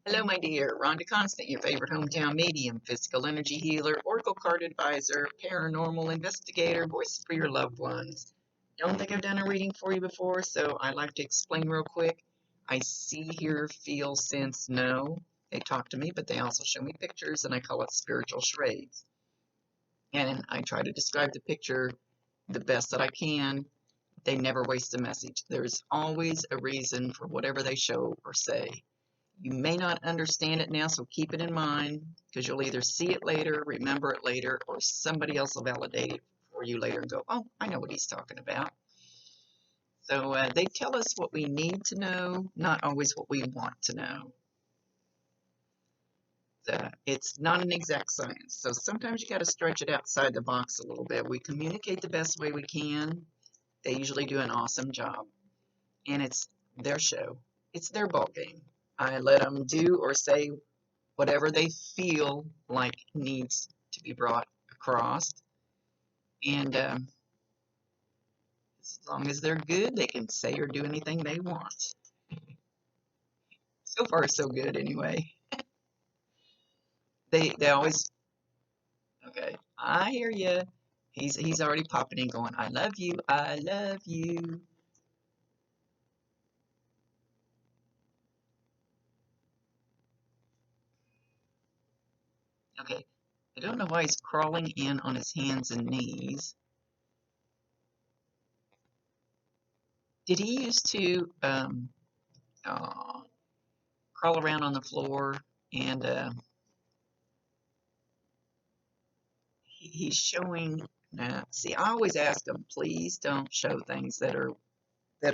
Hello, my dear. Rhonda Constant, your favorite hometown medium, physical energy healer, oracle card advisor, paranormal investigator, voice for your loved ones. Don't think I've done a reading for you before, so I'd like to explain real quick. I see, hear, feel, sense, know. They talk to me, but they also show me pictures, and I call it spiritual charades. And I try to describe the picture the best that I can. They never waste a message. There's always a reason for whatever they show or say. You may not understand it now, so keep it in mind because you'll either see it later, remember it later, or somebody else will validate it for you later and go, oh, I know what he's talking about. So they tell us what we need to know, not always what we want to know. It's not an exact science, so sometimes you got to stretch it outside the box a little bit. We communicate the best way we can. They usually do an awesome job, and it's their show. It's their ball game. I let them do or say whatever they feel like needs to be brought across. And as long as they're good, they can say or do anything they want. So far, so good anyway. They always, okay, I hear you. He's already popping in going, I love you, I love you. Okay, I don't know why he's crawling in on his hands and knees. Did he used to crawl around on the floor and he's showing now. See, I always ask them, please don't show things that are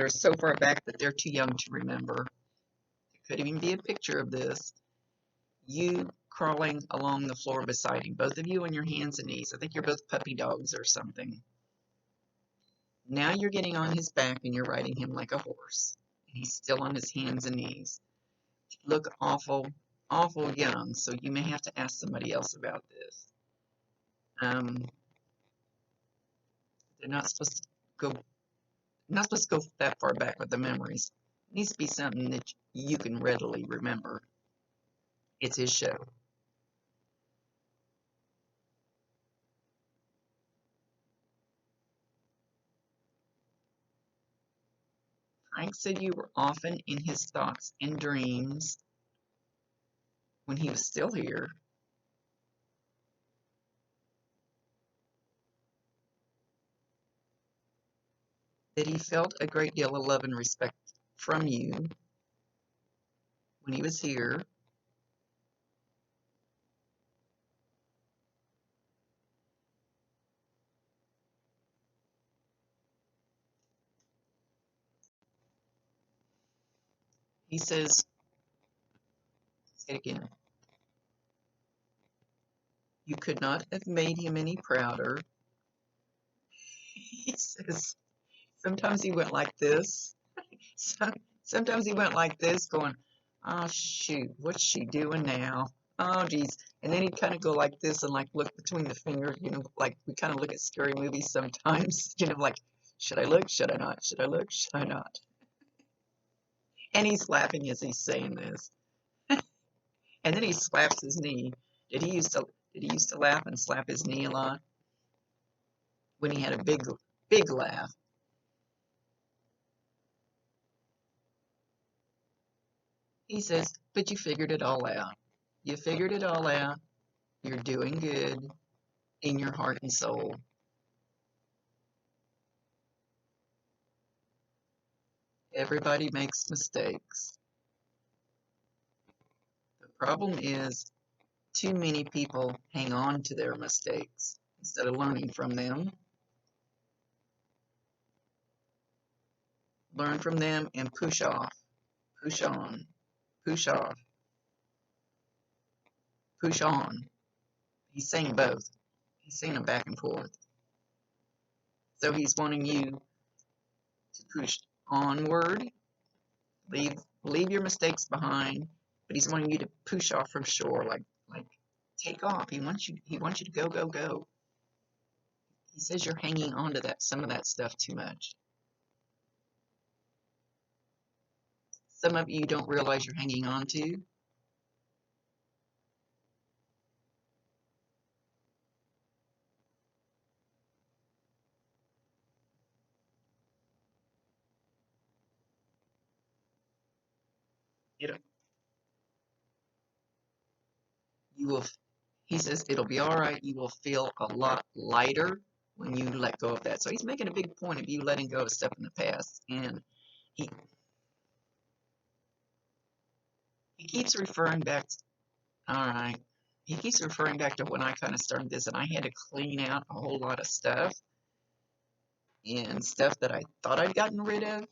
so far back that they're too young to remember. It could even be a picture of this. You crawling along the floor beside him, both of you on your hands and knees. I think you're both puppy dogs or something. Now you're getting on his back and you're riding him like a horse. And he's still on his hands and knees. Look awful, awful young, so you may have to ask somebody else about this. They're not supposed to go that far back with the memories. It needs to be something that you can readily remember. It's his show. Frank said you were often in his thoughts and dreams when he was still here. That he felt a great deal of love and respect from you when he was here. He says, say it again, you could not have made him any prouder. He says, sometimes he went like this. Sometimes he went like this, going, oh, shoot, what's she doing now? Oh, geez. And then he'd kind of go like this and like look between the fingers, like we kind of look at scary movies sometimes, like, should I look? Should I not? Should I look? Should I not? And he's laughing as he's saying this. And then he slaps his knee. Did he used to laugh and slap his knee a lot? When he had a big laugh. He says, but you figured it all out. You figured it all out. You're doing good in your heart and soul. Everybody makes mistakes. The problem is too many people hang on to their mistakes instead of learning from them. Learn from them and push off, push on, push off, push on. He's saying both. He's saying them back and forth. So he's wanting you to push onward, leave your mistakes behind, but he's wanting you to push off from shore, like take off. He wants you to go, go, go. He says you're hanging on to some of that stuff too much. Some of you don't realize you're hanging on to. It'll, you will, he says it'll be all right. You will feel a lot lighter when you let go of that. So he's making a big point of you letting go of stuff in the past. And he, he keeps referring back to, all right, he keeps referring back to when I kind of started this and I had to clean out a whole lot of stuff and stuff that I thought I'd gotten rid of,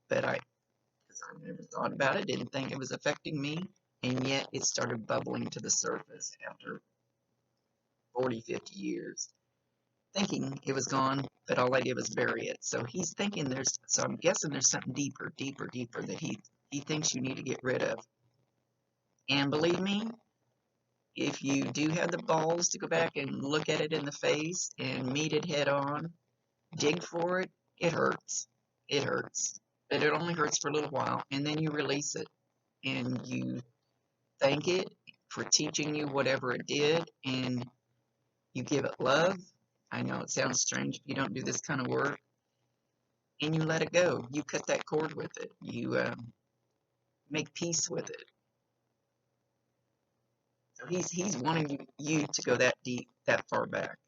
but because I never thought about it, didn't think it was affecting me, and yet it started bubbling to the surface after 40, 50 years, thinking it was gone, but all I did was bury it. So he's thinking so I'm guessing there's something deeper, deeper, deeper that he thinks you need to get rid of. And believe me, if you do have the balls to go back and look at it in the face and meet it head on, dig for it, it hurts. It hurts. But it only hurts for a little while, and then you release it, and you thank it for teaching you whatever it did, and you give it love. I know it sounds strange if you don't do this kind of work, and you let it go. You cut that cord with it. You make peace with it. So he's wanting you to go that deep, that far back.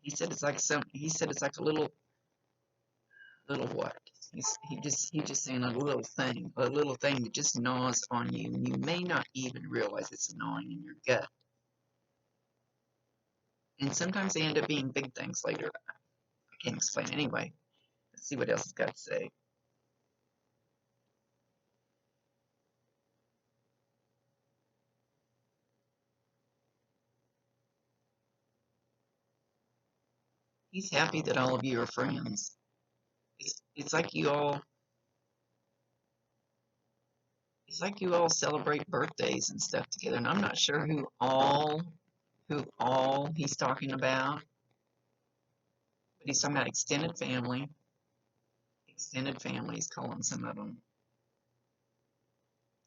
He said it's like a little what? He's just saying a little thing that just gnaws on you, and you may not even realize it's gnawing in your gut. And sometimes they end up being big things later. I can't explain anyway. Let's see what else it's got to say. He's happy that all of you are friends. It's like you all celebrate birthdays and stuff together. And I'm not sure who all he's talking about, but he's talking about extended family. Extended family, he's calling some of them.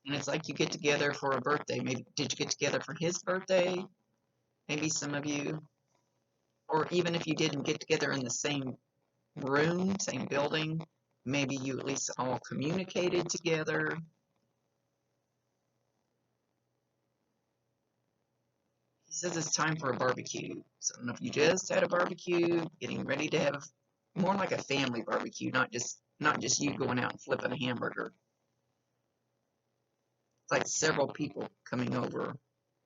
And it's like you get together for a birthday. Maybe did you get together for his birthday? Maybe some of you, or even if you didn't get together in the same room, same building, maybe you at least all communicated together. He says it's time for a barbecue. So I don't know if you just had a barbecue, getting ready to have more like a family barbecue, not just you going out and flipping a hamburger. It's like several people coming over,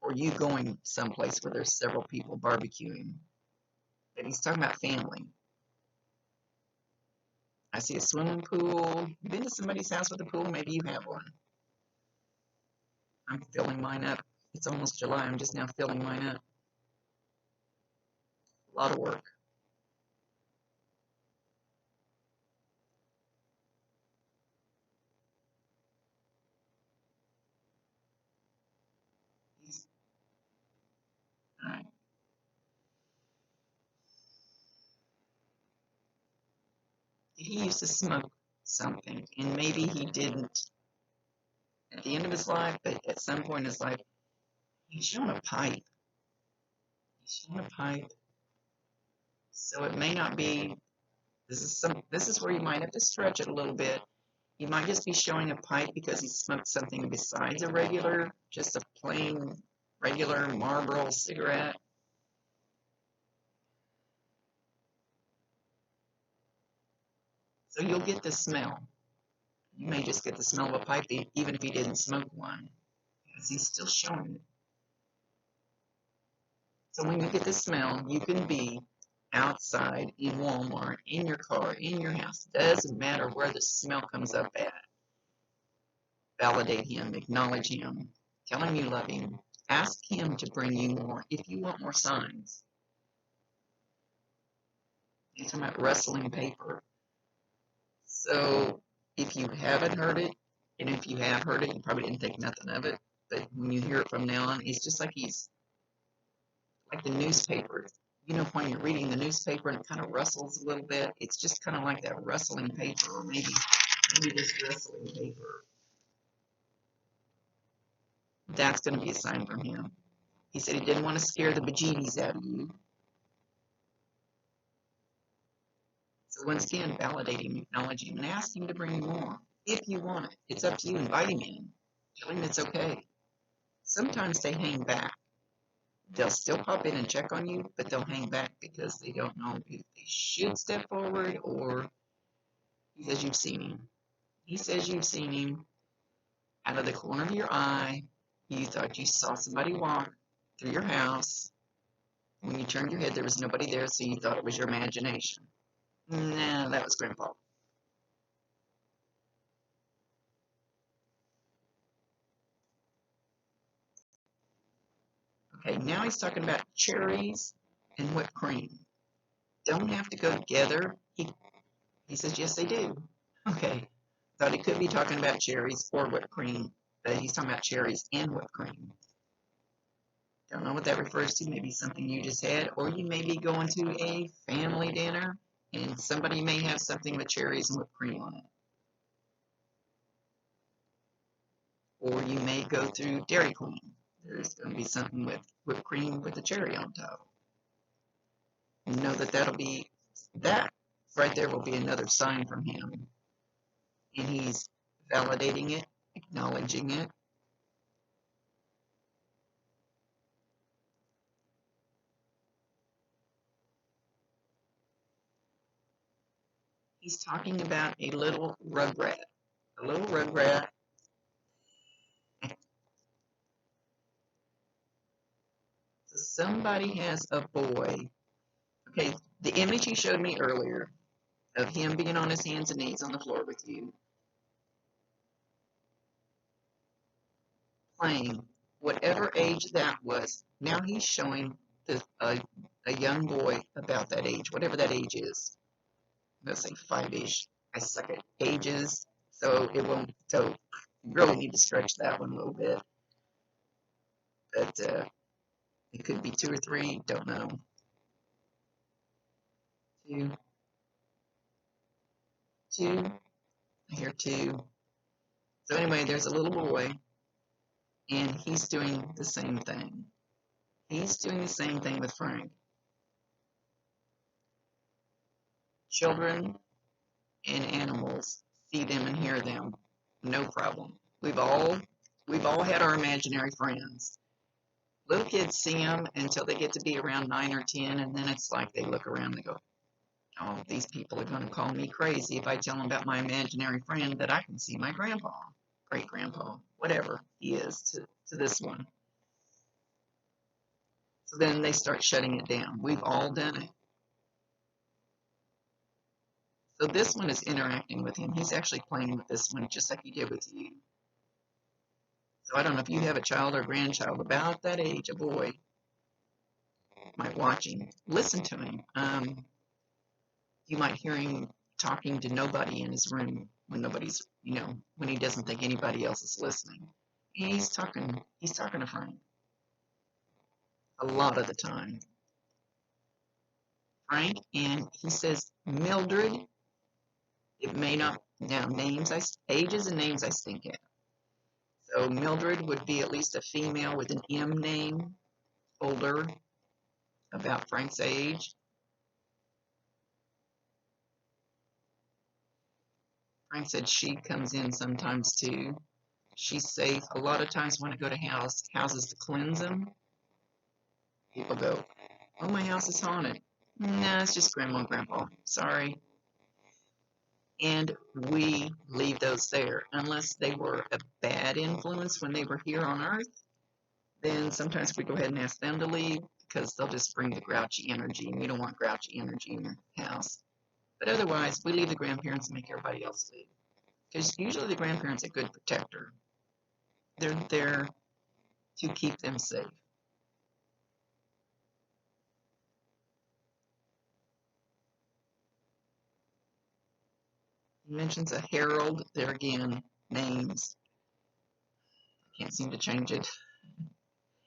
or you going someplace where there's several people barbecuing. But he's talking about family. I see a swimming pool. Been to somebody's house with a pool? Maybe you have one. I'm filling mine up. It's almost July. I'm just now filling mine up. A lot of work. All right. He used to smoke something, and maybe he didn't at the end of his life, but at some point in his life, he's shown a pipe. He's shown a pipe. So it may not be. This is where you might have to stretch it a little bit. He might just be showing a pipe because he smoked something besides just a plain regular Marlboro cigarette. So you'll get the smell. You may just get the smell of a pipe even if he didn't smoke one, because he's still showing it. So when you get the smell, you can be outside, in Walmart, in your car, in your house. Doesn't matter where the smell comes up at. Validate him, acknowledge him, tell him you love him. Ask him to bring you more if you want more signs. You're talking about rustling paper. So if you haven't heard it, and if you have heard it, you probably didn't think nothing of it. But when you hear it from now on, it's just like he's like the newspaper. You know, when you're reading the newspaper and it kind of rustles a little bit, it's just kind of like that rustling paper, or maybe this rustling paper. That's going to be a sign from him. He said he didn't want to scare the bejeebies out of you. So once again, validate him, acknowledge him, and ask him to bring more if you want it. It's up to you. Invite him in. Tell him it's okay. Sometimes they hang back. They'll still pop in and check on you, but they'll hang back because they don't know if they should step forward or because you've seen him. He says you've seen him out of the corner of your eye. You thought you saw somebody walk through your house. When you turned your head, there was nobody there, so you thought it was your imagination. Nah, that was Grandpa. Okay, now he's talking about cherries and whipped cream. Don't have to go together. He says, yes, they do. Okay, thought he could be talking about cherries or whipped cream, but he's talking about cherries and whipped cream. Don't know what that refers to. Maybe something you just had, or you may be going to a family dinner, and somebody may have something with cherries and whipped cream on it. Or you may go through Dairy Queen. There's going to be something with whipped cream with a cherry on top. You know that right there will be another sign from him. And he's validating it, acknowledging it. He's talking about a little rugrat. A little rugrat. So somebody has a boy. Okay, the image he showed me earlier of him being on his hands and knees on the floor with you, playing, whatever age that was. Now he's showing a young boy about that age, whatever that age is. Let's say 5-ish. I suck at ages, so it won't. So you really need to stretch that one a little bit. But it could be 2 or 3. Don't know. 2. I hear 2. So anyway, there's a little boy, and he's doing the same thing. He's doing the same thing with Frank. Children and animals see them and hear them, no problem. We've all had our imaginary friends. Little kids see them until they get to be around 9 or 10, and then it's like they look around and they go, oh, these people are going to call me crazy if I tell them about my imaginary friend that I can see my grandpa, great-grandpa, whatever he is to this one. So then they start shutting it down. We've all done it. So this one is interacting with him. He's actually playing with this one just like he did with you. So I don't know if you have a child or grandchild about that age, a boy, might watch him, listen to him. You might hear him talking to nobody in his room when nobody's, when he doesn't think anybody else is listening. He's talking to Frank a lot of the time. Frank, and he says Mildred. It may not, now ages and names I stink at. So Mildred would be at least a female with an M name, older, about Frank's age. Frank said she comes in sometimes too. She's safe. A lot of times when I go to houses to cleanse them, people go, oh, my house is haunted. Nah, it's just Grandma and Grandpa. Sorry. And we leave those there. Unless they were a bad influence when they were here on Earth, then sometimes we go ahead and ask them to leave because they'll just bring the grouchy energy, and we don't want grouchy energy in your house. But otherwise, we leave the grandparents and make everybody else leave. Because usually the grandparents are a good protector. They're there to keep them safe. He mentions a herald. There again, names. I can't seem to change it.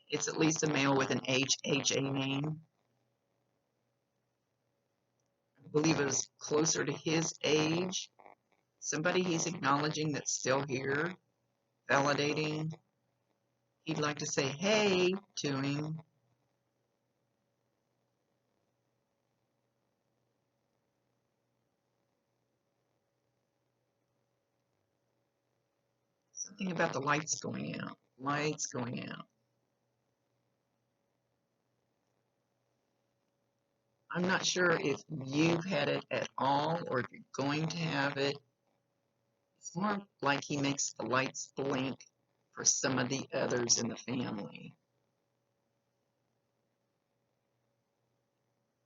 It's at least a male with an HHA name. I believe it was closer to his age. Somebody he's acknowledging that's still here, validating. He'd like to say hey to him. Something about the lights going out. Lights going out. I'm not sure if you've had it at all or if you're going to have it. It's more like he makes the lights blink for some of the others in the family.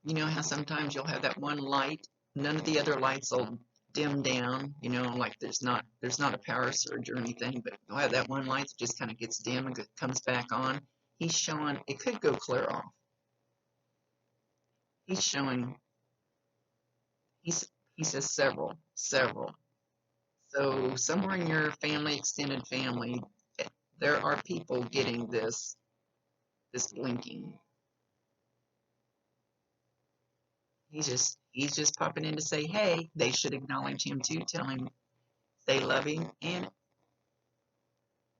You know how sometimes you'll have that one light, none of the other lights will dim down, you know, like there's not a power surge or anything, but you'll have that one light that just kind of gets dim and comes back on. He's showing it could go clear off. He's showing he says several. So somewhere in your family, extended family, there are people getting this blinking. He's just popping in to say, hey, they should acknowledge him too, tell him they love him, and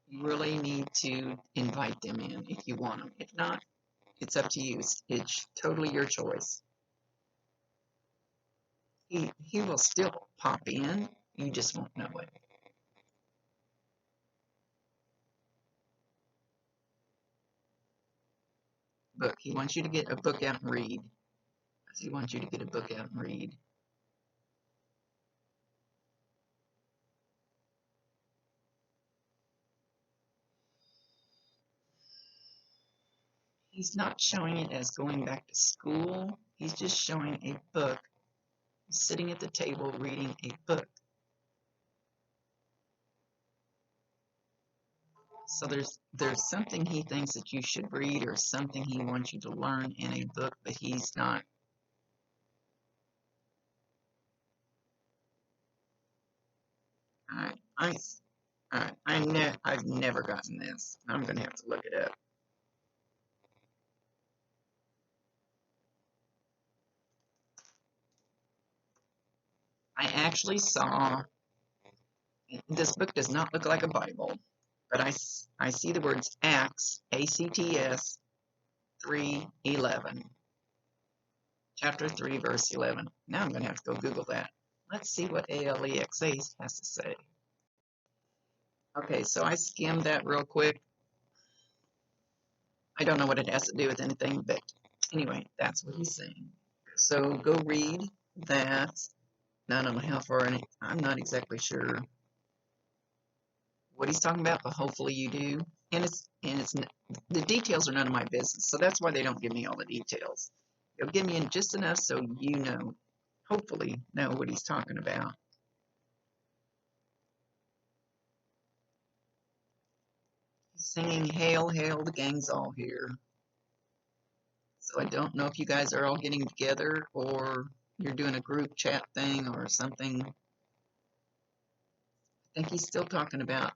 you really need to invite them in if you want them. If not, it's up to you. It's totally your choice. He will still pop in. You just won't know it. Book. He wants you to get a book out and read. He wants you to get a book out and read. He's not showing it as going back to school. He's just showing a book. He's sitting at the table reading a book. So there's something he thinks that you should read or something he wants you to learn in a book, but he's not. All right, I've never gotten this. I'm gonna have to look it up. I actually saw, this book does not look like a Bible, but I see the words Acts, A-C-T-S, 3:11. Chapter 3, verse 11. Now I'm going to have to go Google that. Let's see what ALEXA has to say. Okay, so I skimmed that real quick. I don't know what it has to do with anything, but anyway, that's what he's saying. So go read that. I don't know how far in it. I'm not exactly sure what he's talking about, but hopefully you do. And it's the details are none of my business, so that's why they don't give me all the details. They'll give me just enough so you know, hopefully know what he's talking about. He's singing "Hail, Hail, the gang's all here." So I don't know if you guys are all getting together or you're doing a group chat thing or something. I think he's still talking about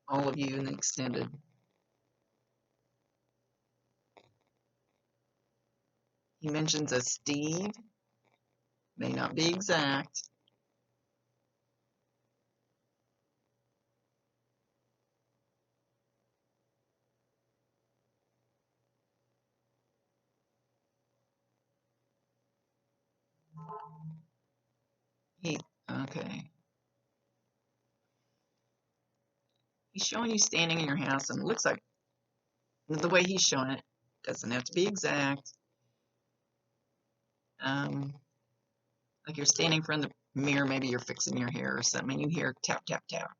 all of you in the extended. He mentions a Steve, may not be exact. Okay. He's showing you standing in your house, and it looks like the way he's showing it doesn't have to be exact. Like you're standing in front of the mirror, maybe you're fixing your hair or something, and you hear tap, tap, tap.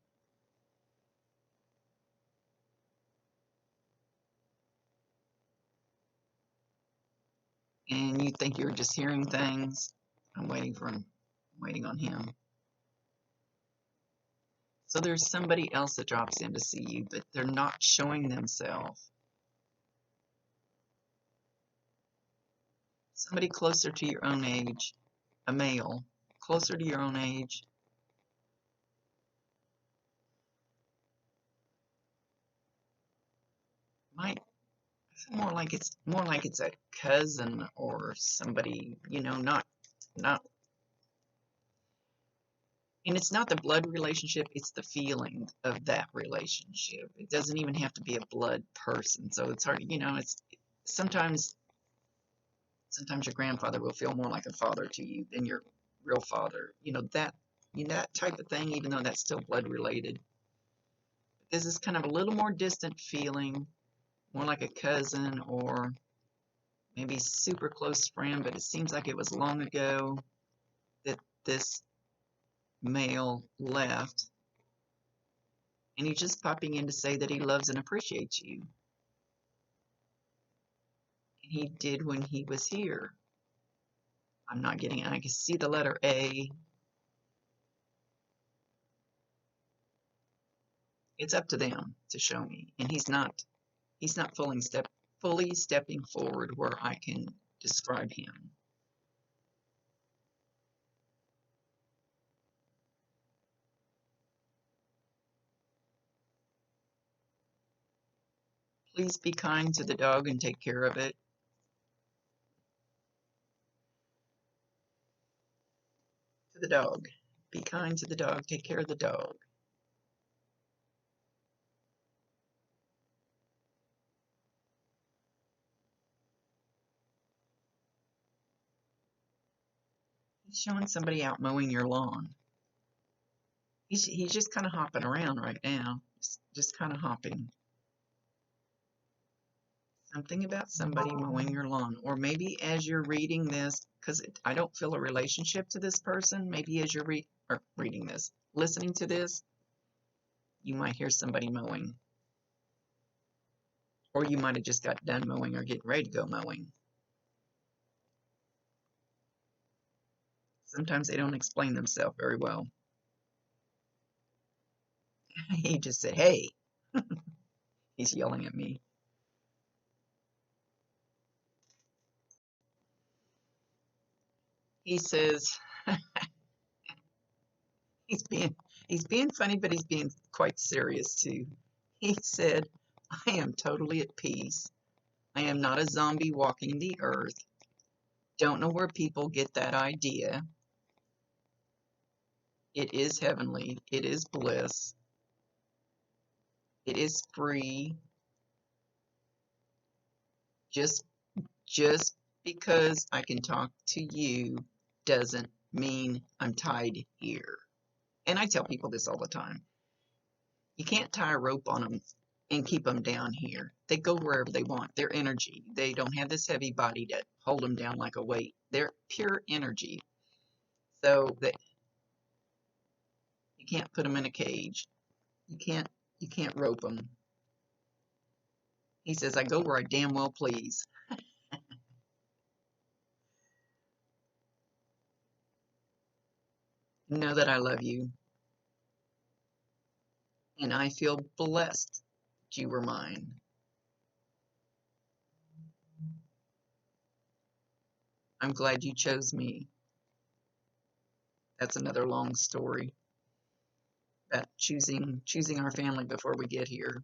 And you think you're just hearing things. I'm waiting on him. So there's somebody else that drops in to see you, but they're not showing themselves. Somebody closer to your own age, a male, closer to your own age. Might more like it's a cousin or somebody, you know, not, and it's not the blood relationship, it's the feeling of that relationship. It doesn't even have to be a blood person. So it's hard, you know, it's sometimes your grandfather will feel more like a father to you than your real father. You know, that You know, that type of thing, even though that's still blood related. This is kind of a little more distant feeling, more like a cousin or maybe super close friend, but it seems like it was long ago that this male left, and he's just popping in to say that he loves and appreciates you. And he did when he was here. I'm not getting it. I can see the letter A. It's up to them to show me, and he's not fully stepping forward where I can describe him. Please be kind to the dog and take care of it. To the dog. Be kind to the dog. Take care of the dog. He's showing somebody out mowing your lawn. He's just kind of hopping around right now. Just kind of hopping. Something about somebody mowing your lawn. Or maybe as you're reading this, because I don't feel a relationship to this person, maybe as you're reading this, listening to this, you might hear somebody mowing. Or you might have just got done mowing or getting ready to go mowing. Sometimes they don't explain themselves very well. He just said, hey. He's yelling at me. He says, he's being funny, but he's being quite serious too. He said, I am totally at peace. I am not a zombie walking the earth. Don't know where people get that idea. It is heavenly. It is bliss. It is free. Just because I can talk to you doesn't mean I'm tied here. And I tell people this all the time. You can't tie a rope on them and keep them down here. They go wherever they want. Their energy. They don't have this heavy body to hold them down like a weight. They're pure energy. So that you can't put them in a cage. You can't rope them. He says, I go where I damn well please. Know that I love you. And I feel blessed that you were mine. I'm glad you chose me. That's another long story about choosing our family before we get here.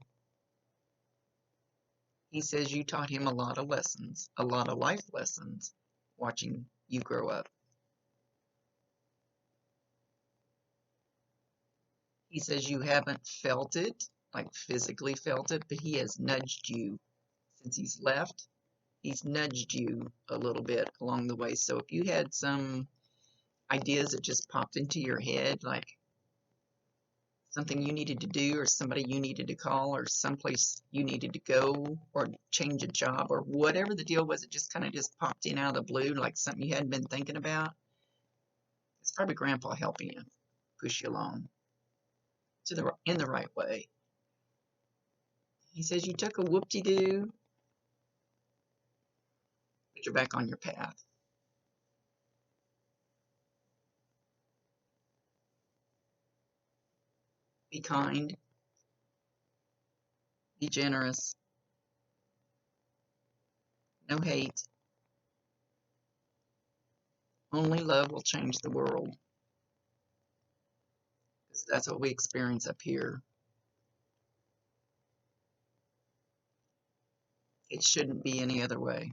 He says you taught him a lot of lessons, a lot of life lessons, watching you grow up. He says you haven't felt it, like physically felt it, but he has nudged you since he's left. He's nudged you a little bit along the way. So if you had some ideas that just popped into your head, like something you needed to do or somebody you needed to call or someplace you needed to go or change a job or whatever the deal was, it just kind of just popped in out of the blue, like something you hadn't been thinking about. It's probably Grandpa helping you push you along in the right way. He says you took a whoop-de-doo, but you're back on your path. Be kind. Be generous. No hate. Only love will change the world. Because that's what we experience up here. It shouldn't be any other way.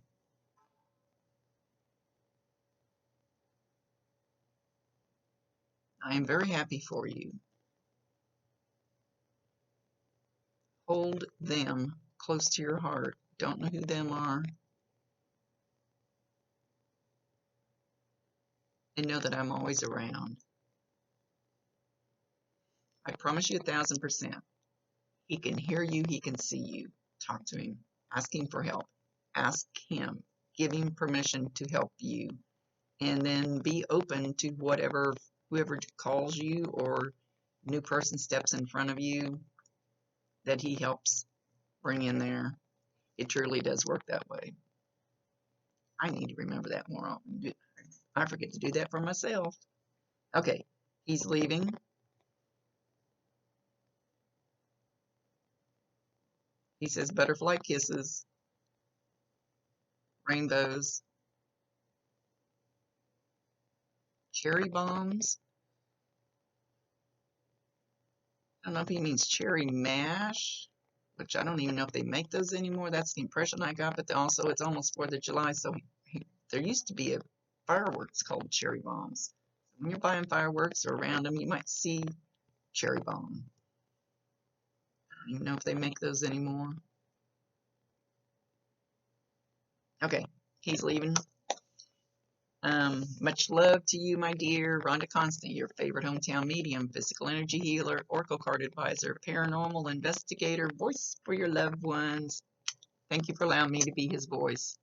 I am very happy for you. Hold them close to your heart. Don't know who them are. And know that I'm always around. I promise you 1,000%. He can hear you. He can see you. Talk to him. Ask him for help. Ask him. Give him permission to help you. And then be open to whoever calls you or new person steps in front of you that he helps bring in there. It truly does work that way. I need to remember that more often. I forget to do that for myself. Okay, he's leaving. He says butterfly kisses, rainbows, cherry bombs. I don't know if he means cherry mash, which I don't even know if they make those anymore. That's the impression I got, but also it's almost 4th of July, so there used to be a fireworks called cherry bombs. When you're buying fireworks or around them, you might see cherry bomb. I don't even know if they make those anymore. Okay, he's leaving. Much love to you, my dear. Rhonda Constant, your favorite hometown medium, physical energy healer, oracle card advisor, paranormal investigator, voice for your loved ones. Thank you for allowing me to be his voice.